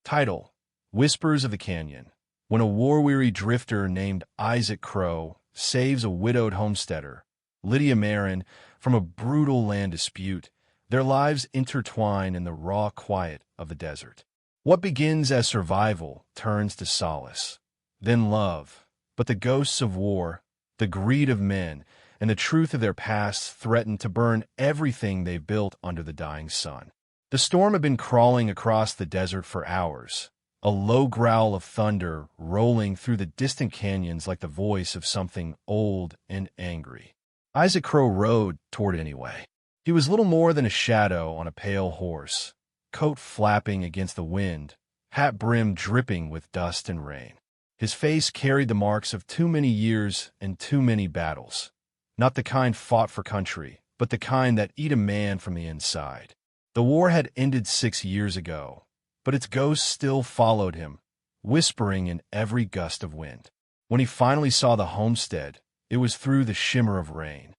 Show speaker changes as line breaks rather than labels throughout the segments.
Title: Whispers of the Canyon. When a war-weary drifter named Isaac Crowe saves a widowed homesteader, Lydia Maren, from a brutal land dispute, their lives intertwine in the raw quiet of the desert. What begins as survival turns to solace, then love, but the ghosts of war, the greed of men, and the truth of their past threaten to burn everything they've built under the dying sun. The storm had been crawling across the desert for hours, a low growl of thunder rolling through the distant canyons like the voice of something old and angry. Isaac Crowe rode toward it anyway. He was little more than a shadow on a pale horse, coat flapping against the wind, hat brim dripping with dust and rain. His face carried the marks of too many years and too many battles, not the kind fought for country, but the kind that eat a man from the inside. The war had ended 6 years ago, but its ghost still followed him, whispering in every gust of wind. When he finally saw the homestead, it was through the shimmer of rain.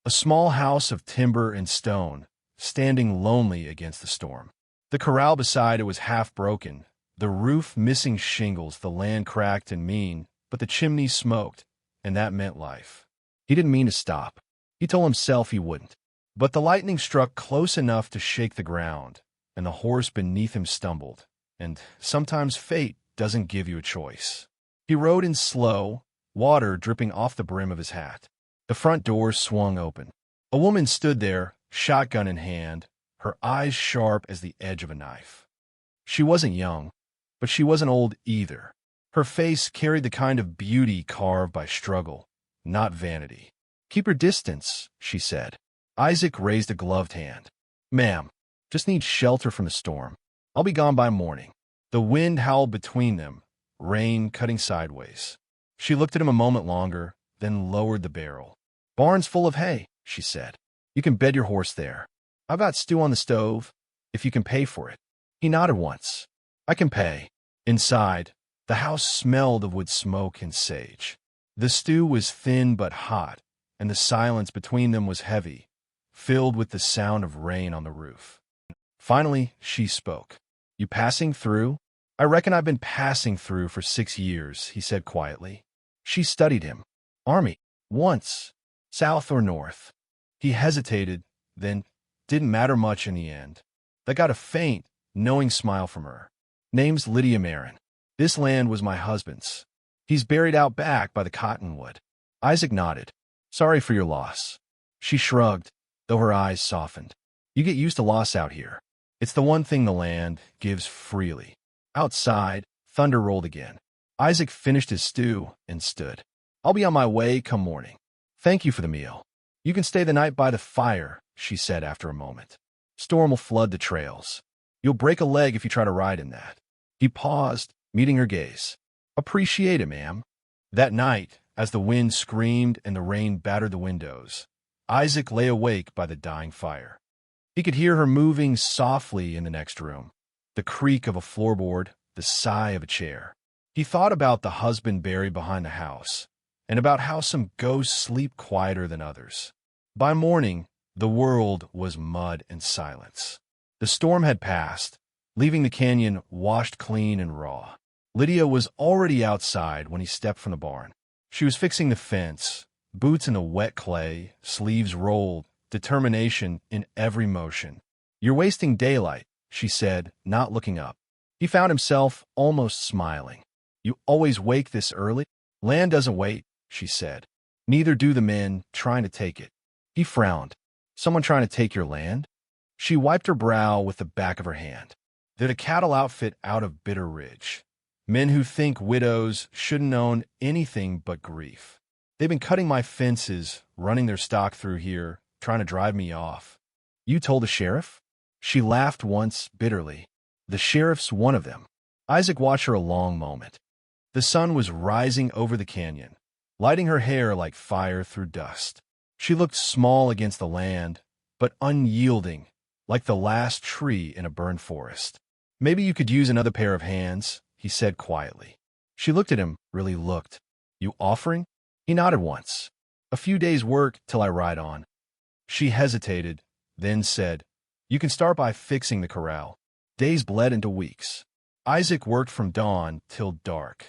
A small house of timber and stone, standing lonely against the storm. The corral beside it was half broken, the roof missing shingles, the land cracked and mean, but the chimney smoked, and that meant life. He didn't mean to stop. He told himself he wouldn't. But the lightning struck close enough to shake the ground, and the horse beneath him stumbled, and sometimes fate doesn't give you a choice. He rode in slow, water dripping off the brim of his hat. The front door swung open. A woman stood there, shotgun in hand, her eyes sharp as the edge of a knife. She wasn't young, but she wasn't old either. Her face carried the kind of beauty carved by struggle, not vanity. "Keep your distance," she said. Isaac raised a gloved hand. "Ma'am, just need shelter from the storm. I'll be gone by morning." The wind howled between them, rain cutting sideways. She looked at him a moment longer, then lowered the barrel. "Barn's full of hay," she said. "You can bed your horse there. I've got stew on the stove, if you can pay for it." He nodded once. "I can pay." Inside, the house smelled of wood smoke and sage. The stew was thin but hot, and the silence between them was heavy, filled with the sound of rain on the roof. Finally, she spoke. "You passing through?" "I reckon I've been passing through for 6 years," he said quietly. She studied him. "Army. Once. South or north?" He hesitated, then didn't matter much in the end. They got a faint, knowing smile from her. "Name's Lydia Maren. This land was my husband's. He's buried out back by the cottonwood." Isaac nodded. "Sorry for your loss." She shrugged, though her eyes softened. "You get used to loss out here. It's the one thing the land gives freely." Outside, thunder rolled again. Isaac finished his stew and stood. "I'll be on my way come morning. Thank you for the meal. You can stay the night by the fire," she said after a moment. "Storm will flood the trails. You'll break a leg if you try to ride in that." He paused, meeting her gaze. "Appreciate it, ma'am." That night, as the wind screamed and the rain battered the windows, Isaac lay awake by the dying fire. He could hear her moving softly in the next room, the creak of a floorboard, the sigh of a chair. He thought about the husband buried behind the house, and about how some ghosts sleep quieter than others. By morning, the world was mud and silence. The storm had passed, leaving the canyon washed clean and raw. Lydia was already outside when he stepped from the barn. She was fixing the fence, boots in the wet clay, sleeves rolled, determination in every motion. "You're wasting daylight," she said, not looking up. He found himself almost smiling. "You always wake this early?" "Land doesn't wait," she said. "Neither do the men trying to take it." He frowned. "Someone trying to take your land?" She wiped her brow with the back of her hand. "They're the cattle outfit out of Bitter Ridge. Men who think widows shouldn't own anything but grief. They've been cutting my fences, running their stock through here, trying to drive me off." "You told the sheriff?" She laughed once bitterly. "The sheriff's one of them." Isaac watched her a long moment. The sun was rising over the canyon, lighting her hair like fire through dust. She looked small against the land, but unyielding, like the last tree in a burned forest. "Maybe you could use another pair of hands," he said quietly. She looked at him, really looked. "You offering?" He nodded once. "A few days' work till I ride on." She hesitated, then said, "You can start by fixing the corral." Days bled into weeks. Isaac worked from dawn till dark,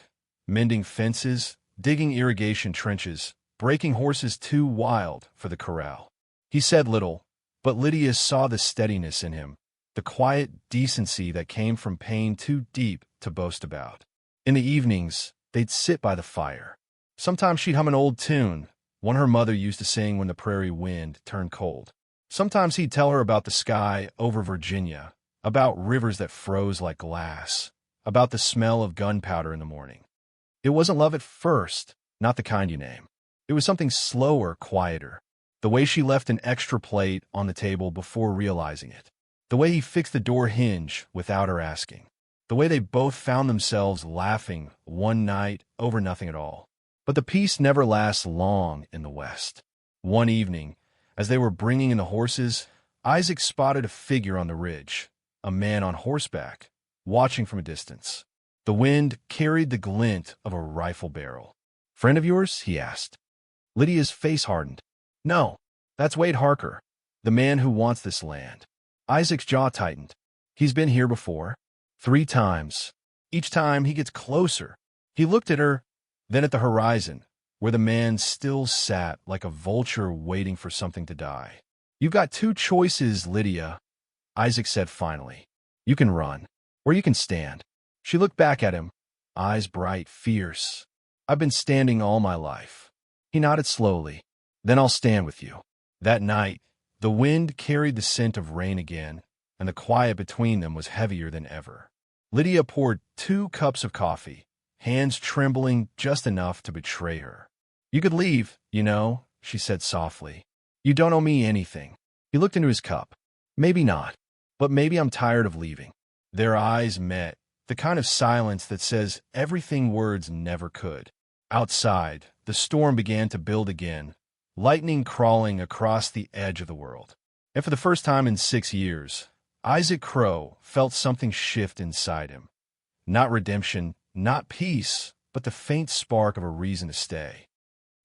mending fences, digging irrigation trenches, breaking horses too wild for the corral. He said little, but Lydia saw the steadiness in him, the quiet decency that came from pain too deep to boast about. In the evenings, they'd sit by the fire. Sometimes she'd hum an old tune, one her mother used to sing when the prairie wind turned cold. Sometimes he'd tell her about the sky over Virginia, about rivers that froze like glass, about the smell of gunpowder in the morning. It wasn't love at first, not the kind you name. It was something slower, quieter. The way she left an extra plate on the table before realizing it. The way he fixed the door hinge without her asking. The way they both found themselves laughing one night over nothing at all. But the peace never lasts long in the West. One evening, as they were bringing in the horses, Isaac spotted a figure on the ridge, a man on horseback, watching from a distance. The wind carried the glint of a rifle barrel. "Friend of yours?" he asked. Lydia's face hardened. "No, that's Wade Harker, the man who wants this land." Isaac's jaw tightened. "He's been here before. 3 times. Each time he gets closer." He looked at her, then at the horizon, where the man still sat like a vulture waiting for something to die. "You've got 2 choices, Lydia," Isaac said finally. "You can run, or you can stand." She looked back at him, eyes bright, fierce. "I've been standing all my life." He nodded slowly. "Then I'll stand with you." That night, the wind carried the scent of rain again, and the quiet between them was heavier than ever. Lydia poured 2 cups of coffee, hands trembling just enough to betray her. "You could leave, you know," she said softly. "You don't owe me anything." He looked into his cup. "Maybe not, but maybe I'm tired of leaving." Their eyes met, the kind of silence that says everything words never could. Outside, the storm began to build again, lightning crawling across the edge of the world. And for the first time in 6 years, Isaac Crowe felt something shift inside him. Not redemption, not peace, but the faint spark of a reason to stay.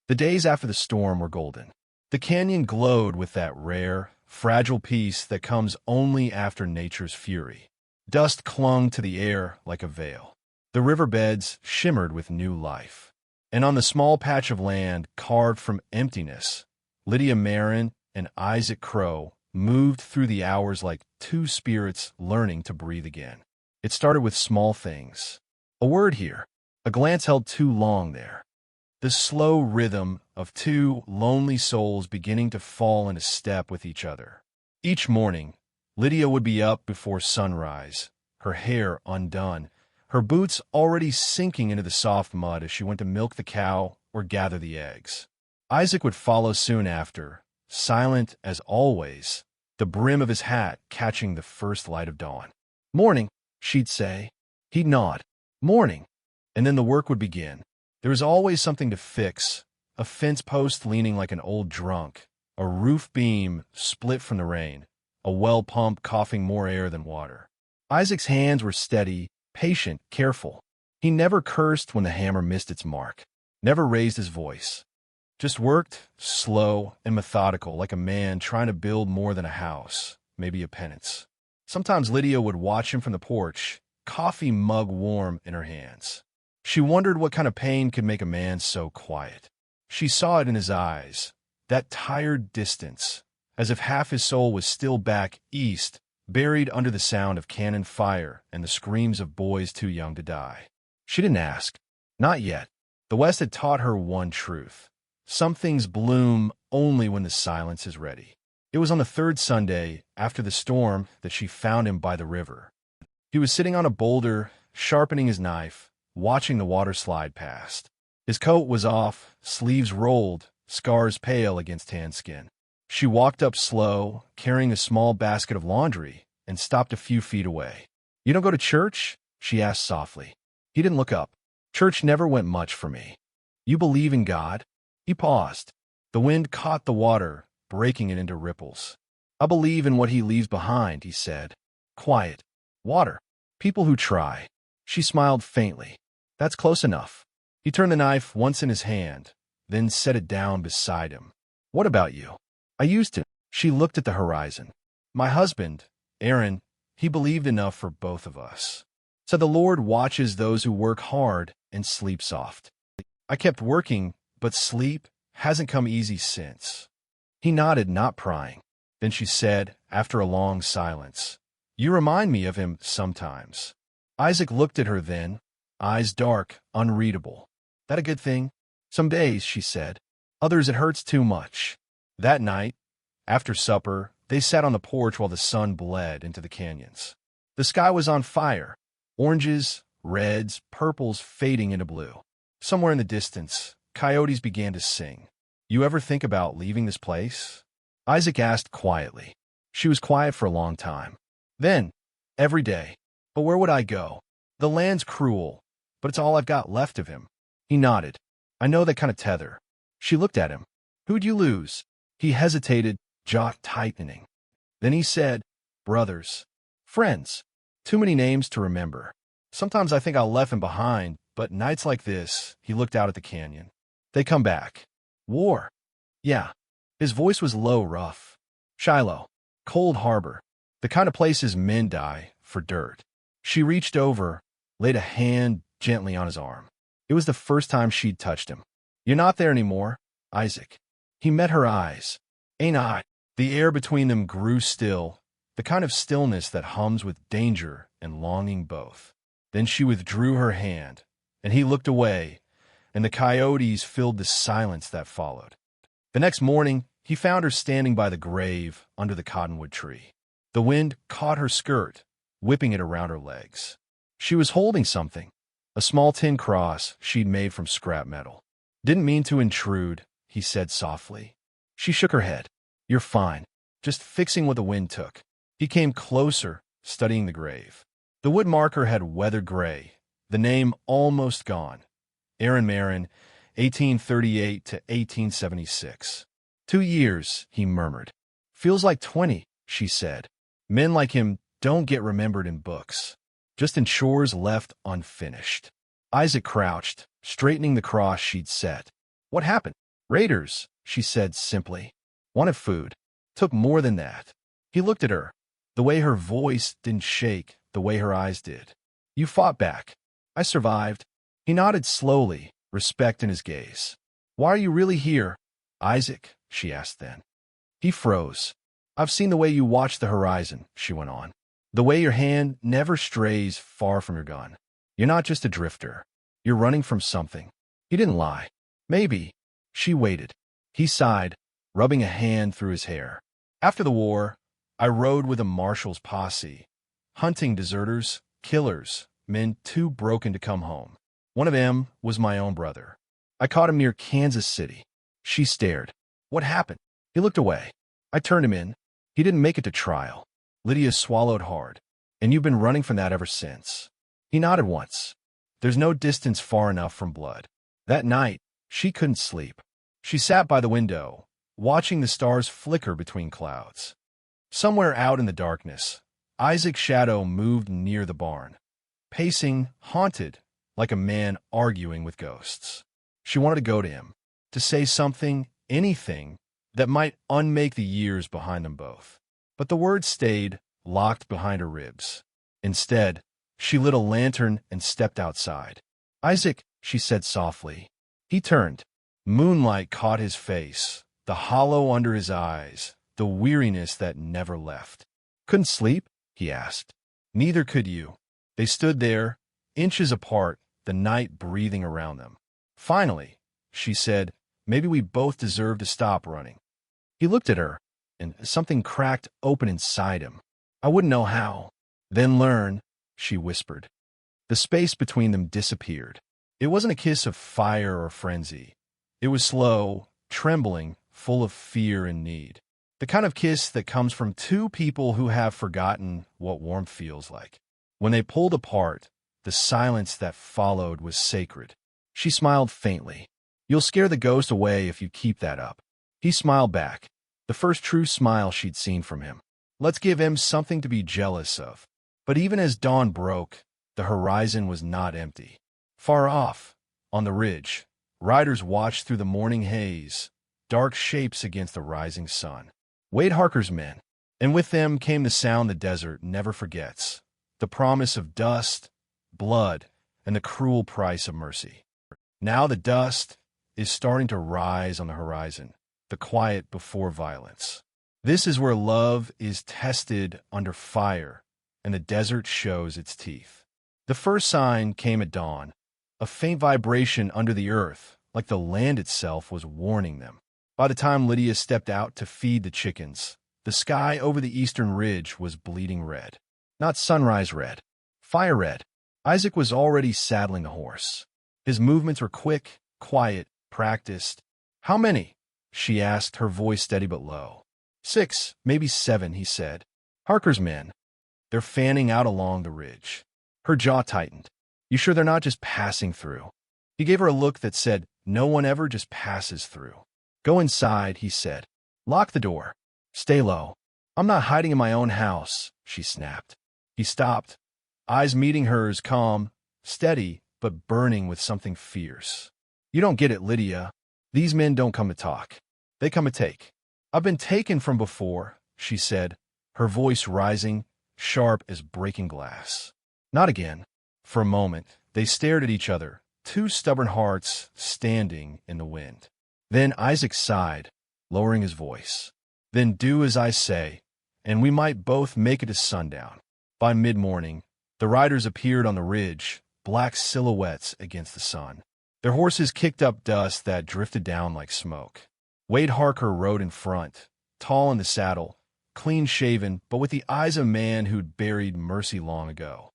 The days after the storm were golden. The canyon glowed with that rare, fragile peace that comes only after nature's fury. Dust clung to the air like a veil. The riverbeds shimmered with new life. And on the small patch of land carved from emptiness, Lydia Maren and Isaac Crowe moved through the hours like 2 spirits learning to breathe again. It started with small things. A word here, a glance held too long there. The slow rhythm of 2 lonely souls beginning to fall into step with each other. Each morning, Lydia would be up before sunrise, her hair undone, her boots already sinking into the soft mud as she went to milk the cow or gather the eggs. Isaac would follow soon after, silent as always, the brim of his hat catching the first light of dawn. "Morning," she'd say. He'd nod. "Morning." And then the work would begin. There was always something to fix, a fence post leaning like an old drunk, a roof beam split from the rain, a well pump coughing more air than water. Isaac's hands were steady, patient, careful. He never cursed when the hammer missed its mark, never raised his voice. Just worked, slow and methodical, like a man trying to build more than a house, maybe a penance. Sometimes Lydia would watch him from the porch, coffee mug warm in her hands. She wondered what kind of pain could make a man so quiet. She saw it in his eyes, that tired distance, as if half his soul was still back east, buried under the sound of cannon fire and the screams of boys too young to die. She didn't ask. Not yet. The West had taught her one truth. Some things bloom only when the silence is ready. It was on the 3rd Sunday after the storm that she found him by the river. He was sitting on a boulder, sharpening his knife, watching the water slide past. His coat was off, sleeves rolled, scars pale against tan skin. She walked up slow, carrying a small basket of laundry, and stopped a few feet away. "You don't go to church?" she asked softly. He didn't look up. "Church never went much for me." "You believe in God?" He paused. The wind caught the water, breaking it into ripples. "I believe in what he leaves behind," he said. "Quiet. Water. People who try." She smiled faintly. "That's close enough." He turned the knife once in his hand, then set it down beside him. "What about you?" "I used to." She looked at the horizon. "My husband, Aaron, he believed enough for both of us." So the Lord watches those who work hard and sleep soft. I kept working, but sleep hasn't come easy since. He nodded, not prying. Then she said, after a long silence, "You remind me of him sometimes." Isaac looked at her then, eyes dark, unreadable. "That a good thing?" "Some days," she said. "Others it hurts too much." That night, after supper, they sat on the porch while the sun bled into the canyons. The sky was on fire, oranges, reds, purples fading into blue. Somewhere in the distance, coyotes began to sing. "You ever think about leaving this place?" Isaac asked quietly. She was quiet for a long time. Then, every day. "But where would I go? The land's cruel, but it's all I've got left of him." He nodded. "I know that kind of tether." She looked at him. "Who'd you lose?" He hesitated, jaw tightening. Then he said, "Brothers. Friends. Too many names to remember. Sometimes I think I left him behind, but nights like this," he looked out at the canyon, "they come back." "War." "Yeah." His voice was low, rough. "Shiloh. Cold Harbor. The kind of places men die for dirt." She reached over, laid a hand gently on his arm. It was the first time she'd touched him. "You're not there anymore, Isaac." He met her eyes. "Ain't I?" The air between them grew still, the kind of stillness that hums with danger and longing both. Then she withdrew her hand, and he looked away, and the coyotes filled the silence that followed. The next morning, he found her standing by the grave under the cottonwood tree. The wind caught her skirt, whipping it around her legs. She was holding something, a small tin cross she'd made from scrap metal. "Didn't mean to intrude," he said softly. She shook her head. "You're fine. Just fixing what the wind took." He came closer, studying the grave. The wood marker had weathered gray, the name almost gone. Lydia Maren, 1838 to 1876. 2 years, he murmured. "Feels like 20, she said. "Men like him don't get remembered in books, just in chores left unfinished." Isaac crouched, straightening the cross she'd set. "What happened?" "Raiders," she said simply. "Wanted food. Took more than that." He looked at her. The way her voice didn't shake, the way her eyes did. "You fought back." "I survived." He nodded slowly, respect in his gaze. "Why are you really here, Isaac?" she asked then. He froze. "I've seen the way you watch the horizon," she went on. "The way your hand never strays far from your gun. You're not just a drifter. You're running from something." He didn't lie. "Maybe." She waited. He sighed, rubbing a hand through his hair. "After the war, I rode with a marshal's posse, hunting deserters, killers, men too broken to come home. One of them was my own brother. I caught him near Kansas City." She stared. "What happened?" He looked away. "I turned him in. He didn't make it to trial." Lydia swallowed hard. "And you've been running from that ever since." He nodded once. "There's no distance far enough from blood." That night, she couldn't sleep. She sat by the window, watching the stars flicker between clouds. Somewhere out in the darkness, Isaac's shadow moved near the barn, pacing, haunted, like a man arguing with ghosts. She wanted to go to him, to say something, anything, that might unmake the years behind them both. But the words stayed locked behind her ribs. Instead, she lit a lantern and stepped outside. "Isaac," she said softly. He turned. Moonlight caught his face, the hollow under his eyes, the weariness that never left. "Couldn't sleep?" he asked. "Neither could you." They stood there, inches apart, the night breathing around them. "Finally," she said, "maybe we both deserve to stop running." He looked at her, and something cracked open inside him. "I wouldn't know how." "Then learn," she whispered. The space between them disappeared. It wasn't a kiss of fire or frenzy. It was slow, trembling, full of fear and need. The kind of kiss that comes from two people who have forgotten what warmth feels like. When they pulled apart, the silence that followed was sacred. She smiled faintly. "You'll scare the ghost away if you keep that up." He smiled back, the first true smile she'd seen from him. "Let's give him something to be jealous of." But even as dawn broke, the horizon was not empty. Far off, on the ridge, riders watched through the morning haze, dark shapes against the rising sun. Wade Harker's men, and with them came the sound the desert never forgets, the promise of dust, blood, and the cruel price of mercy. Now the dust is starting to rise on the horizon, the quiet before violence. This is where love is tested under fire, and the desert shows its teeth. The first sign came at dawn, a faint vibration under the earth, like the land itself was warning them. By the time Lydia stepped out to feed the chickens, the sky over the eastern ridge was bleeding red. Not sunrise red, fire red. Isaac was already saddling the horse. His movements were quick, quiet, practiced. "How many?" she asked, her voice steady but low. "6, maybe 7, he said. "Harker's men. They're fanning out along the ridge." Her jaw tightened. "You sure they're not just passing through?" He gave her a look that said, "No one ever just passes through." "Go inside," he said. "Lock the door. Stay low." "I'm not hiding in my own house," she snapped. He stopped, eyes meeting hers, calm, steady, but burning with something fierce. "You don't get it, Lydia. These men don't come to talk. They come to take." "I've been taken from before," she said, her voice rising, sharp as breaking glass. "Not again." For a moment, they stared at each other, two stubborn hearts standing in the wind. Then Isaac sighed, lowering his voice. "Then do as I say, and we might both make it to sundown." By mid-morning, the riders appeared on the ridge, black silhouettes against the sun. Their horses kicked up dust that drifted down like smoke. Wade Harker rode in front, tall in the saddle, clean-shaven, but with the eyes of a man who'd buried mercy long ago.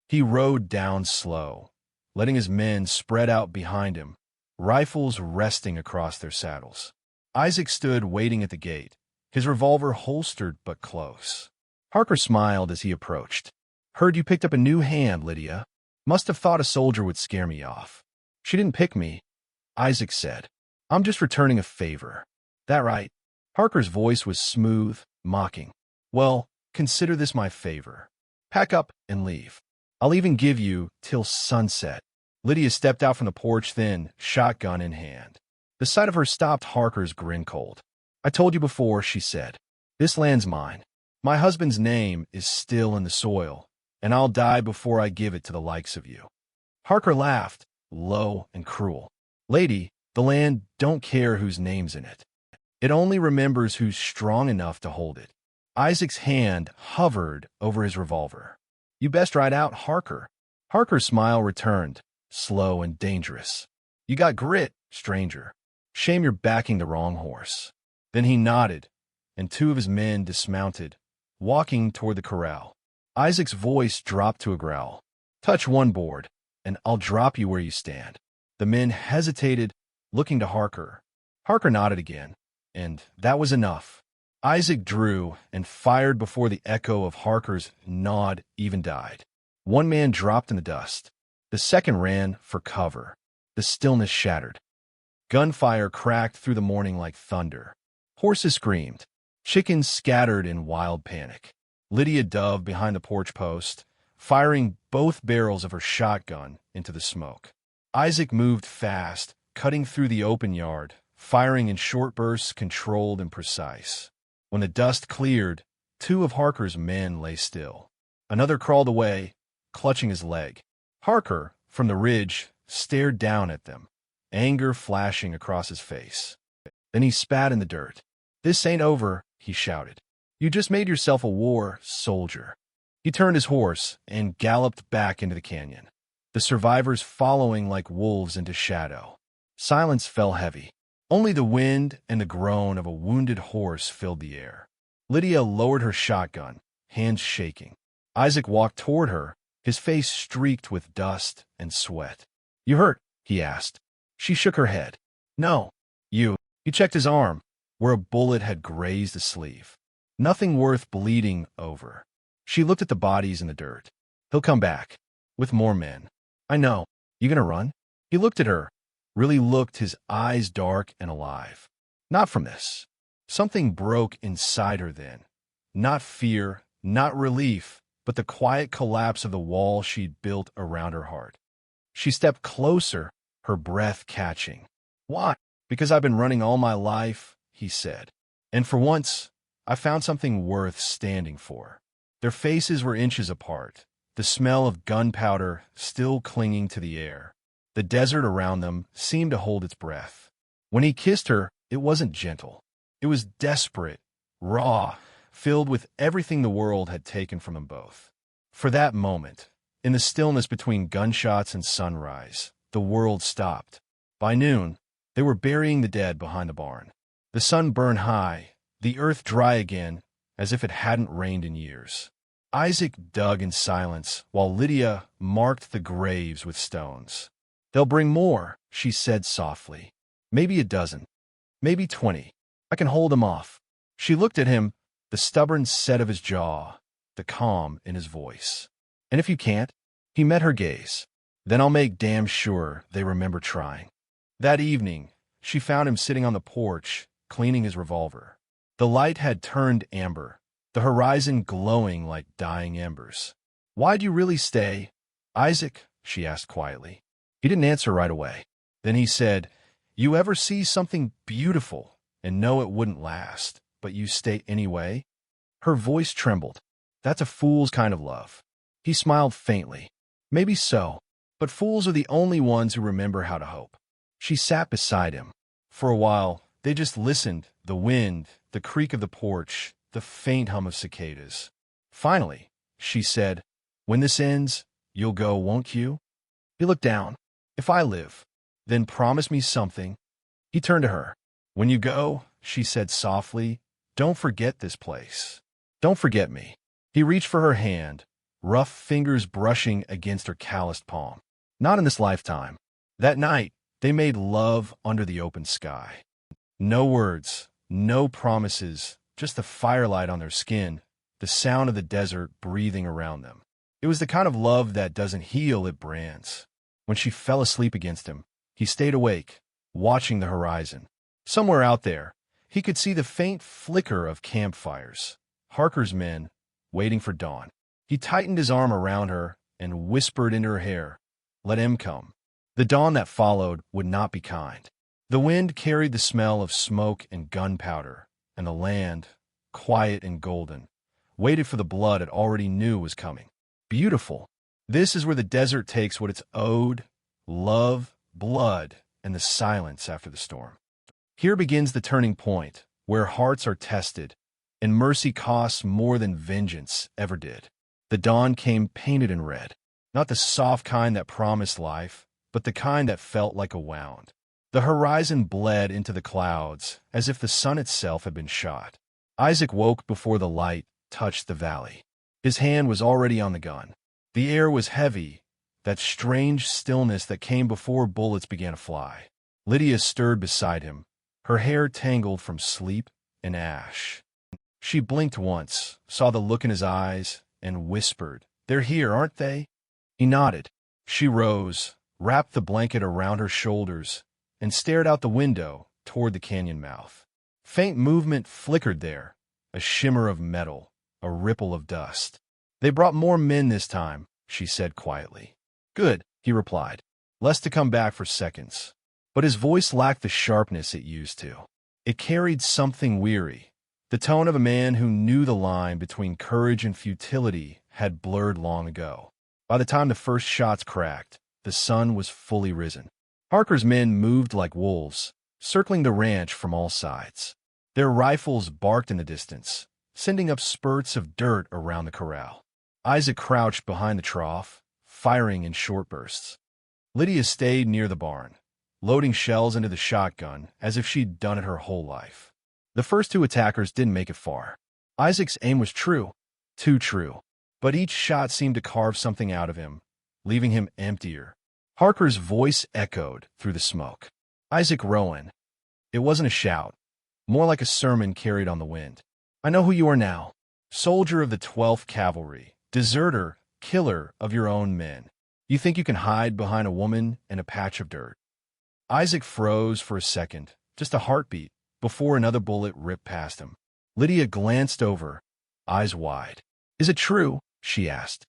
He rode down slow, letting his men spread out behind him, rifles resting across their saddles. Isaac stood waiting at the gate, his revolver holstered but close. Harker smiled as he approached. "Heard you picked up a new hand, Lydia. Must have thought a soldier would scare me off." "She didn't pick me," Isaac said. "I'm just returning a favor." "That right?" Harker's voice was smooth, mocking. "Well, consider this my favor. Pack up and leave. I'll even give you till sunset." Lydia stepped out from the porch then, shotgun in hand. The sight of her stopped Harker's grin cold. "I told you before," she said. "This land's mine. My husband's name is still in the soil, and I'll die before I give it to the likes of you." Harker laughed, low and cruel. "Lady, the land don't care whose name's in it. It only remembers who's strong enough to hold it." Isaac's hand hovered over his revolver. "You best ride out, Harker." Harker's smile returned, slow and dangerous. "You got grit, stranger. Shame you're backing the wrong horse." Then he nodded, and two of his men dismounted, walking toward the corral. Isaac's voice dropped to a growl. "Touch one board, and I'll drop you where you stand." The men hesitated, looking to Harker. Harker nodded again, and that was enough. Isaac drew and fired before the echo of Harker's nod even died. One man dropped in the dust. The second ran for cover. The stillness shattered. Gunfire cracked through the morning like thunder. Horses screamed. Chickens scattered in wild panic. Lydia dove behind the porch post, firing both barrels of her shotgun into the smoke. Isaac moved fast, cutting through the open yard, firing in short bursts, controlled and precise. When the dust cleared, two of Harker's men lay still. Another crawled away, clutching his leg. Harker, from the ridge, stared down at them, anger flashing across his face. Then he spat in the dirt. "This ain't over," he shouted. "You just made yourself a war soldier." He turned his horse and galloped back into the canyon, the survivors following like wolves into shadow. Silence fell heavy. Only the wind and the groan of a wounded horse filled the air. Lydia lowered her shotgun, hands shaking. Isaac walked toward her, his face streaked with dust and sweat. "You hurt?" he asked. She shook her head. "No." He checked his arm, where a bullet had grazed the sleeve. "Nothing worth bleeding over." She looked at the bodies in the dirt. "He'll come back. With more men." "I know. You gonna run?" He looked at her, really looked, his eyes dark and alive. "Not from this." Something broke inside her then. Not fear, not relief, but the quiet collapse of the wall she'd built around her heart. She stepped closer, her breath catching. "Why?" "Because I've been running all my life," he said. "And for once, I found something worth standing for." Their faces were inches apart, the smell of gunpowder still clinging to the air. The desert around them seemed to hold its breath. When he kissed her, it wasn't gentle. It was desperate, raw, filled with everything the world had taken from them both. For that moment, in the stillness between gunshots and sunrise, the world stopped. By noon, they were burying the dead behind the barn. The sun burned high, the earth dry again, as if it hadn't rained in years. Isaac dug in silence, while Lydia marked the graves with stones. "They'll bring more," she said softly. "Maybe a dozen. Maybe 20. I can hold them off." She looked at him, the stubborn set of his jaw, the calm in his voice. "And if you can't?" He met her gaze. "Then I'll make damn sure they remember trying." That evening, she found him sitting on the porch, cleaning his revolver. The light had turned amber, the horizon glowing like dying embers. "Why'd you really stay, Isaac?" she asked quietly. He didn't answer right away. Then he said, "You ever see something beautiful and know it wouldn't last, but you stay anyway?" Her voice trembled. "That's a fool's kind of love." He smiled faintly. "Maybe so, but fools are the only ones who remember how to hope." She sat beside him. For a while, they just listened, the wind, the creak of the porch, the faint hum of cicadas. Finally, she said, "When this ends, you'll go, won't you?" He looked down. "If I live, then promise me something." He turned to her. "When you go," she said softly, "don't forget this place. Don't forget me." He reached for her hand, rough fingers brushing against her calloused palm. "Not in this lifetime." That night, they made love under the open sky. No words, no promises, just the firelight on their skin, the sound of the desert breathing around them. It was the kind of love that doesn't heal, it brands. When she fell asleep against him, he stayed awake, watching the horizon. Somewhere out there, he could see the faint flicker of campfires, Harker's men, waiting for dawn. He tightened his arm around her and whispered into her hair, "Let him come." The dawn that followed would not be kind. The wind carried the smell of smoke and gunpowder, and the land, quiet and golden, waited for the blood it already knew was coming. Beautiful. This is where the desert takes what it's owed: love, blood, and the silence after the storm. Here begins the turning point, where hearts are tested, and mercy costs more than vengeance ever did. The dawn came painted in red, not the soft kind that promised life, but the kind that felt like a wound. The horizon bled into the clouds, as if the sun itself had been shot. Isaac woke before the light touched the valley. His hand was already on the gun. The air was heavy, that strange stillness that came before bullets began to fly. Lydia stirred beside him, her hair tangled from sleep and ash. She blinked once, saw the look in his eyes, and whispered, "They're here, aren't they?" He nodded. She rose, wrapped the blanket around her shoulders, and stared out the window toward the canyon mouth. Faint movement flickered there, a shimmer of metal, a ripple of dust. "They brought more men this time," she said quietly. "Good," he replied, less to come back for seconds. But his voice lacked the sharpness it used to. It carried something weary. The tone of a man who knew the line between courage and futility had blurred long ago. By the time the first shots cracked, the sun was fully risen. Harker's men moved like wolves, circling the ranch from all sides. Their rifles barked in the distance, sending up spurts of dirt around the corral. Isaac crouched behind the trough, firing in short bursts. Lydia stayed near the barn, loading shells into the shotgun as if she'd done it her whole life. The first two attackers didn't make it far. Isaac's aim was true, too true, but each shot seemed to carve something out of him, leaving him emptier. Harker's voice echoed through the smoke. "Isaac Rowan." It wasn't a shout, more like a sermon carried on the wind. "I know who you are now. Soldier of the 12th Cavalry, deserter, killer of your own men. You think you can hide behind a woman and a patch of dirt." Isaac froze for a second, just a heartbeat, before another bullet ripped past him. Lydia glanced over, eyes wide. "Is it true?" she asked.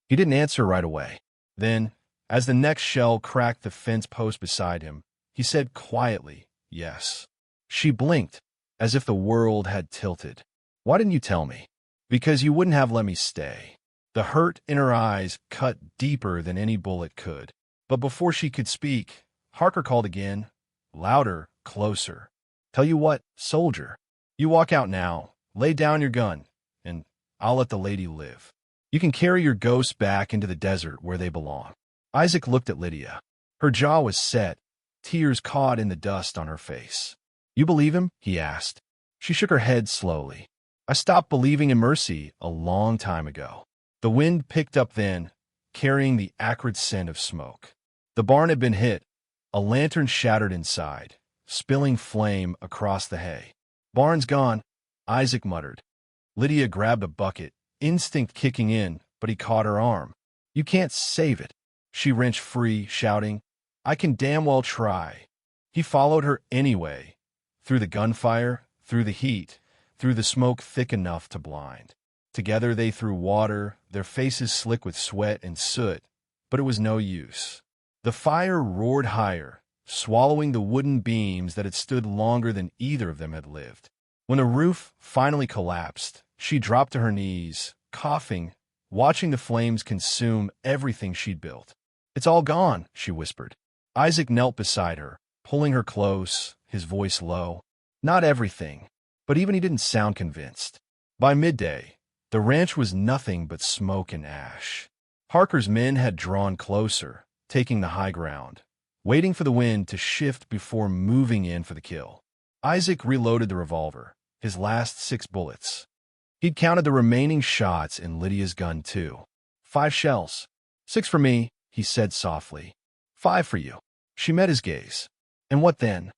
He didn't answer right away. Then, as the next shell cracked the fence post beside him, he said quietly, "Yes." She blinked, as if the world had tilted. "Why didn't you tell me?" "Because you wouldn't have let me stay." The hurt in her eyes cut deeper than any bullet could. But before she could speak, Harker called again, louder, closer. "Tell you what, soldier, you walk out now, lay down your gun, and I'll let the lady live. You can carry your ghosts back into the desert where they belong." Isaac looked at Lydia. Her jaw was set, tears caught in the dust on her face. "You believe him?" he asked. She shook her head slowly. "I stopped believing in mercy a long time ago." The wind picked up then, carrying the acrid scent of smoke. The barn had been hit, a lantern shattered inside, spilling flame across the hay. "Barn's gone," Isaac muttered. Lydia grabbed a bucket, instinct kicking in, but he caught her arm. "You can't save it." She wrenched free, shouting, "I can damn well try." He followed her anyway, through the gunfire, through the heat, through the smoke thick enough to blind. Together they threw water, their faces slick with sweat and soot, but it was no use. The fire roared higher, swallowing the wooden beams that had stood longer than either of them had lived. When the roof finally collapsed, she dropped to her knees, coughing, watching the flames consume everything she'd built. "It's all gone," she whispered. Isaac knelt beside her, pulling her close, his voice low. Not everything, but even he didn't sound convinced. By midday, the ranch was nothing but smoke and ash. Harker's men had drawn closer, taking the high ground, waiting for the wind to shift before moving in for the kill. Isaac reloaded the revolver, his last 6 bullets. He'd counted the remaining shots in Lydia's gun, too. 5 shells. 6 for me, he said softly. 5 for you. She met his gaze. "And what then?"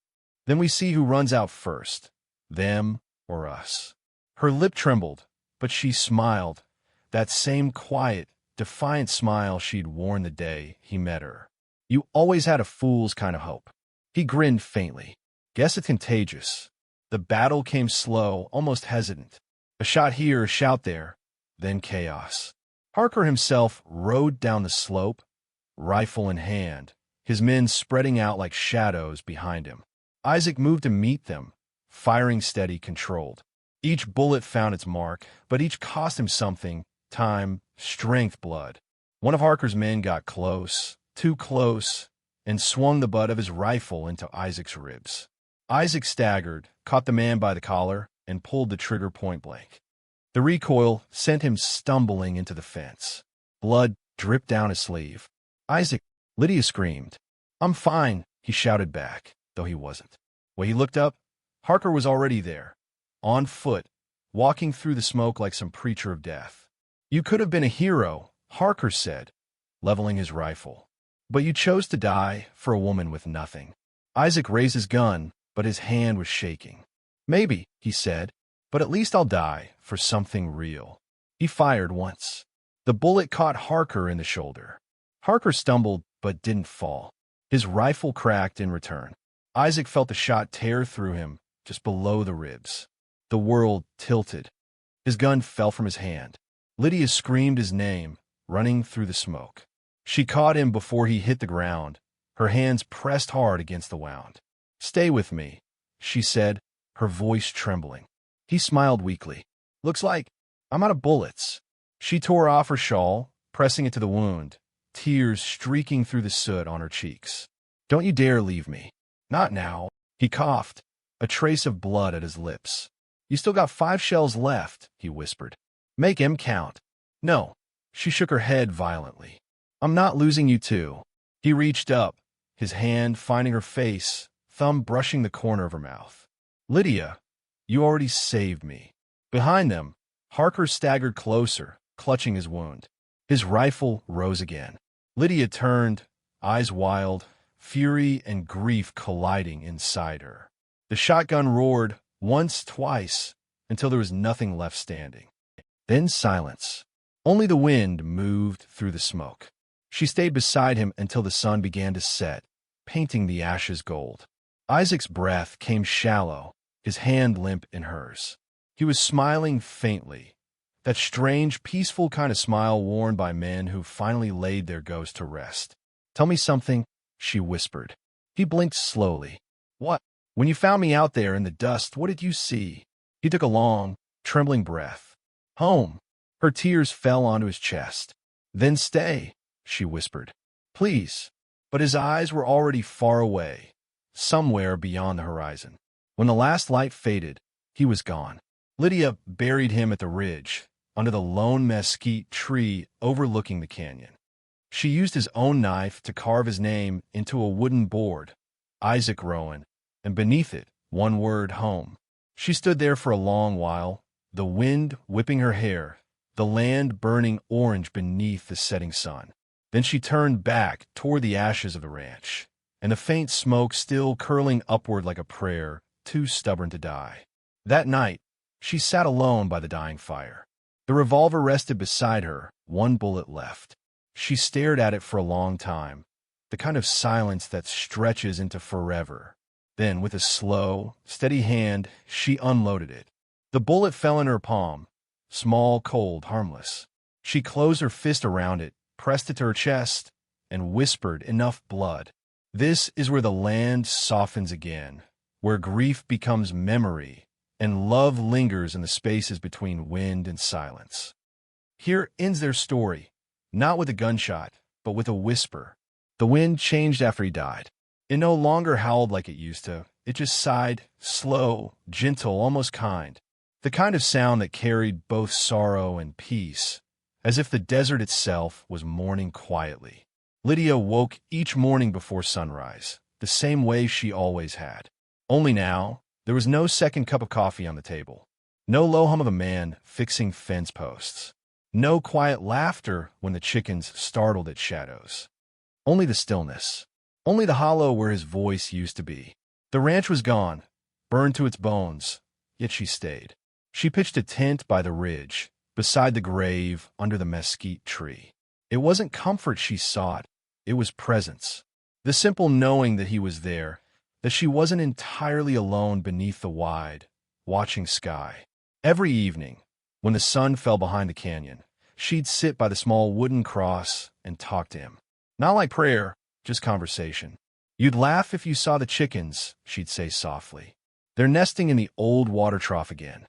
"Then we see who runs out first, them or us." Her lip trembled, but she smiled, that same quiet, defiant smile she'd worn the day he met her. "You always had a fool's kind of hope." He grinned faintly. "Guess it's contagious." The battle came slow, almost hesitant. A shot here, a shout there, then chaos. Harker himself rode down the slope, rifle in hand, his men spreading out like shadows behind him. Isaac moved to meet them, firing steady, controlled. Each bullet found its mark, but each cost him something: time, strength, blood. One of Harker's men got close, too close, and swung the butt of his rifle into Isaac's ribs. Isaac staggered, caught the man by the collar, and pulled the trigger point blank. The recoil sent him stumbling into the fence. Blood dripped down his sleeve. "Isaac!" Lydia screamed. "I'm fine," he shouted back, though he wasn't. When he looked up, Harker was already there, on foot, walking through the smoke like some preacher of death. "You could have been a hero," Harker said, leveling his rifle. "But you chose to die for a woman with nothing." Isaac raised his gun, but his hand was shaking. "Maybe," he said, "but at least I'll die for something real." He fired once. The bullet caught Harker in the shoulder. Harker stumbled, but didn't fall. His rifle cracked in return. Isaac felt the shot tear through him, just below the ribs. The world tilted. His gun fell from his hand. Lydia screamed his name, running through the smoke. She caught him before he hit the ground, her hands pressed hard against the wound. "Stay with me," she said, her voice trembling. He smiled weakly. "Looks like I'm out of bullets." She tore off her shawl, pressing it to the wound, tears streaking through the soot on her cheeks. "Don't you dare leave me." "Not now." He coughed, a trace of blood at his lips. "You still got 5 shells left," he whispered. "Make 'em count." "No." She shook her head violently. "I'm not losing you too." He reached up, his hand finding her face, thumb brushing the corner of her mouth. "Lydia, you already saved me." Behind them, Harker staggered closer, clutching his wound. His rifle rose again. Lydia turned, eyes wild, fury and grief colliding inside her. The shotgun roared once, twice, until there was nothing left standing. Then silence. Only the wind moved through the smoke. She stayed beside him until the sun began to set, painting the ashes gold. Isaac's breath came shallow, his hand limp in hers. He was smiling faintly, that strange, peaceful kind of smile worn by men who finally laid their ghost to rest. "Tell me something," she whispered. He blinked slowly. "What? When you found me out there in the dust, what did you see?" He took a long, trembling breath. "Home." Her tears fell onto his chest. "Then stay," she whispered. "Please." But his eyes were already far away, somewhere beyond the horizon. When the last light faded, he was gone. Lydia buried him at the ridge, under the lone mesquite tree overlooking the canyon. She used his own knife to carve his name into a wooden board, Isaac Rowan, and beneath it, one word, home. She stood there for a long while, the wind whipping her hair, the land burning orange beneath the setting sun. Then she turned back toward the ashes of the ranch, and the faint smoke still curling upward like a prayer, too stubborn to die. That night, she sat alone by the dying fire. The revolver rested beside her, one bullet left. She stared at it for a long time, the kind of silence that stretches into forever. Then, with a slow, steady hand, she unloaded it. The bullet fell in her palm, small, cold, harmless. She closed her fist around it, pressed it to her chest, and whispered, "Enough blood." This is where the land softens again, where grief becomes memory, and love lingers in the spaces between wind and silence. Here ends their story, not with a gunshot, but with a whisper. The wind changed after he died. It no longer howled like it used to. It just sighed, slow, gentle, almost kind. The kind of sound that carried both sorrow and peace, as if the desert itself was mourning quietly. Lydia woke each morning before sunrise, the same way she always had. Only now, there was no second cup of coffee on the table, no low hum of a man fixing fence posts, no quiet laughter when the chickens startled at shadows. Only the stillness, only the hollow where his voice used to be. The ranch was gone, burned to its bones, yet she stayed. She pitched a tent by the ridge, beside the grave, under the mesquite tree. It wasn't comfort she sought, it was presence. The simple knowing that he was there, that she wasn't entirely alone beneath the wide, watching sky. Every evening, when the sun fell behind the canyon, she'd sit by the small wooden cross and talk to him. Not like prayer, just conversation. "You'd laugh if you saw the chickens," she'd say softly. "They're nesting in the old water trough again.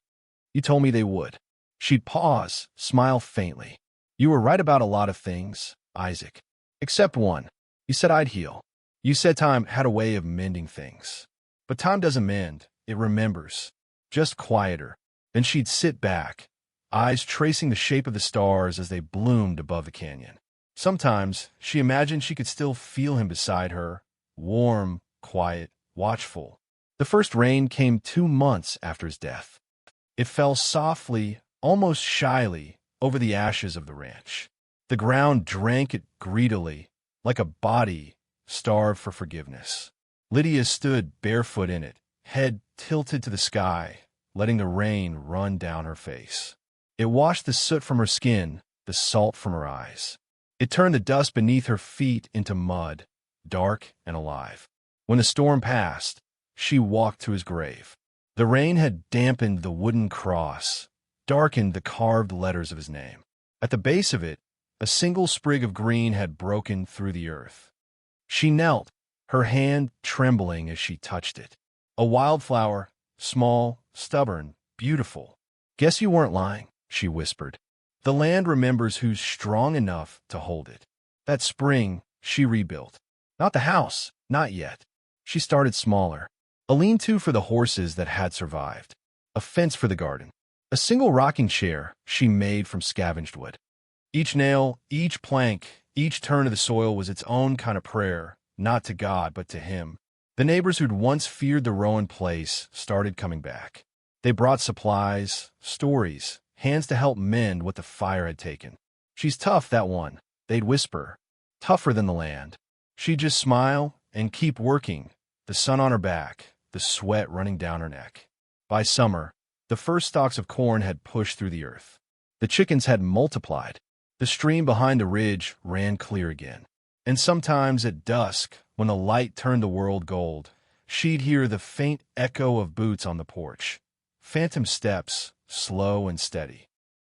You told me they would." She'd pause, smile faintly. "You were right about a lot of things, Isaac. Except one. You said I'd heal. You said time had a way of mending things. But time doesn't mend, it remembers. Just quieter." Then she'd sit back, eyes tracing the shape of the stars as they bloomed above the canyon. Sometimes she imagined she could still feel him beside her, warm, quiet, watchful. The first rain came 2 months after his death. It fell softly, almost shyly, over the ashes of the ranch. The ground drank it greedily, like a body starved for forgiveness. Lydia stood barefoot in it, head tilted to the sky, letting the rain run down her face. It washed the soot from her skin, the salt from her eyes. It turned the dust beneath her feet into mud, dark and alive. When the storm passed, she walked to his grave. The rain had dampened the wooden cross, darkened the carved letters of his name. At the base of it, a single sprig of green had broken through the earth. She knelt, her hand trembling as she touched it. A wildflower, small, stubborn, beautiful. "Guess you weren't lying," she whispered. "The land remembers who's strong enough to hold it." That spring, she rebuilt. Not the house, not yet. She started smaller. A lean-to for the horses that had survived. A fence for the garden. A single rocking chair she made from scavenged wood. Each nail, each plank, each turn of the soil was its own kind of prayer, not to God, but to him. The neighbors who'd once feared the Rowan place started coming back. They brought supplies, stories, hands to help mend what the fire had taken. "She's tough, that one," they'd whisper. "Tougher than the land." She'd just smile and keep working, the sun on her back, the sweat running down her neck. By summer, the first stalks of corn had pushed through the earth. The chickens had multiplied. The stream behind the ridge ran clear again. And sometimes at dusk, when the light turned the world gold, she'd hear the faint echo of boots on the porch. Phantom steps, slow and steady.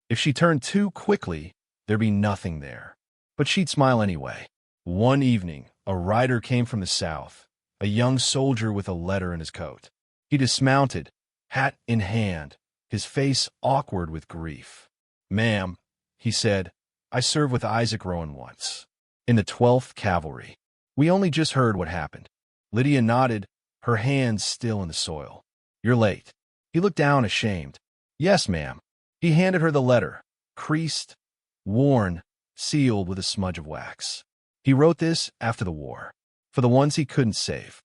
If she turned too quickly, there'd be nothing there. But she'd smile anyway. One evening, a rider came from the south, a young soldier with a letter in his coat. He dismounted, hat in hand, his face awkward with grief. "Ma'am," he said. "I served with Isaac Crowe once, in the 12th Cavalry. We only just heard what happened." Lydia nodded, her hands still in the soil. "You're late." He looked down, ashamed. "Yes, ma'am." He handed her the letter, creased, worn, sealed with a smudge of wax. He wrote this after the war, for the ones he couldn't save.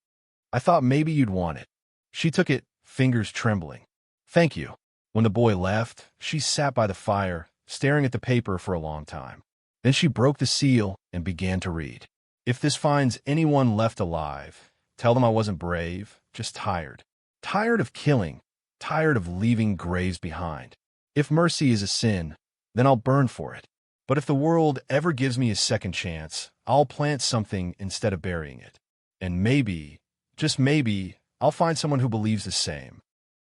"I thought maybe you'd want it." She took it, fingers trembling. "Thank you." When the boy left, she sat by the fire, staring at the paper for a long time. Then she broke the seal and began to read. "If this finds anyone left alive, tell them I wasn't brave, just tired. Tired of killing, tired of leaving graves behind. If mercy is a sin, then I'll burn for it. But if the world ever gives me a second chance, I'll plant something instead of burying it. And maybe, just maybe, I'll find someone who believes the same."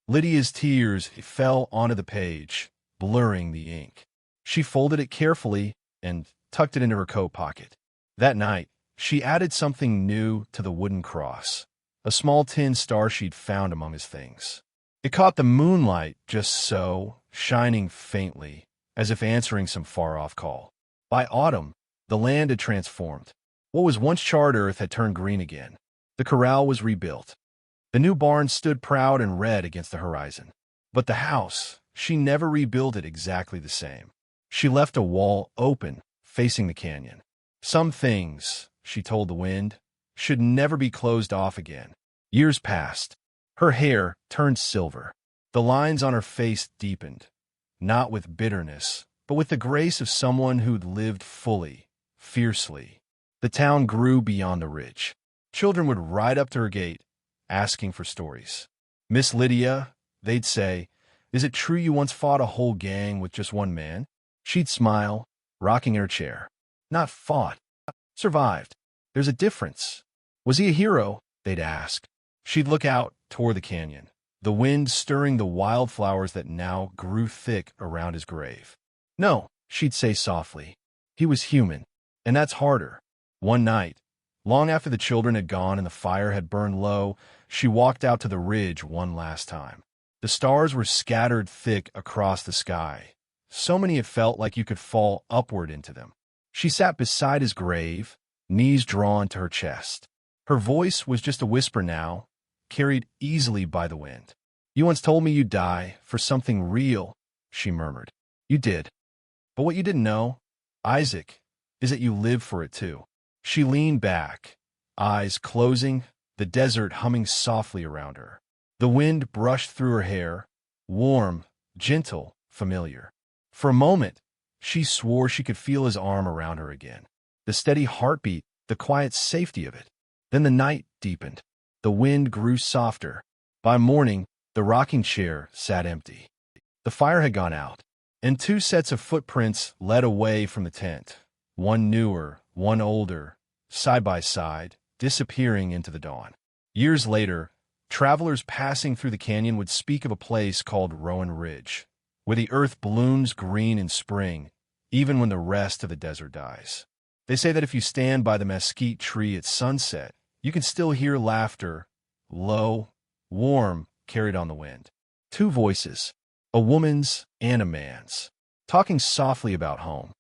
Lydia's tears fell onto the page, blurring the ink. She folded it carefully and tucked it into her coat pocket. That night, she added something new to the wooden cross, a small tin star she'd found among his things. It caught the moonlight just so, shining faintly, as if answering some far-off call. By autumn, the land had transformed. What was once charred earth had turned green again. The corral was rebuilt. The new barn stood proud and red against the horizon. But the house, she never rebuilt it exactly the same. She left a wall open, facing the canyon. Some things, she told the wind, should never be closed off again. Years passed. Her hair turned silver. The lines on her face deepened, not with bitterness, but with the grace of someone who'd lived fully, fiercely. The town grew beyond the ridge. Children would ride up to her gate, asking for stories. "Miss Lydia," they'd say, "is it true you once fought a whole gang with just one man?" She'd smile, rocking in her chair. "Not fought. Survived. There's a difference." "Was he a hero?" they'd ask. She'd look out toward the canyon, the wind stirring the wildflowers that now grew thick around his grave. "No," she'd say softly. "He was human, and that's harder." One night, long after the children had gone and the fire had burned low, she walked out to the ridge one last time. The stars were scattered thick across the sky, so many it felt like you could fall upward into them. She sat beside his grave, knees drawn to her chest. Her voice was just a whisper now, carried easily by the wind. "You once told me you'd die for something real," she murmured. "You did. But what you didn't know, Isaac, is that you live for it too." She leaned back, eyes closing, the desert humming softly around her. The wind brushed through her hair, warm, gentle, familiar. For a moment, she swore she could feel his arm around her again. The steady heartbeat, the quiet safety of it. Then the night deepened. The wind grew softer. By morning, the rocking chair sat empty. The fire had gone out, and two sets of footprints led away from the tent, one newer, one older, side by side, disappearing into the dawn. Years later, travelers passing through the canyon would speak of a place called Rowan Ridge, where the earth blooms green in spring, even when the rest of the desert dies. They say that if you stand by the mesquite tree at sunset, you can still hear laughter, low, warm, carried on the wind. Two voices, a woman's and a man's, talking softly about home.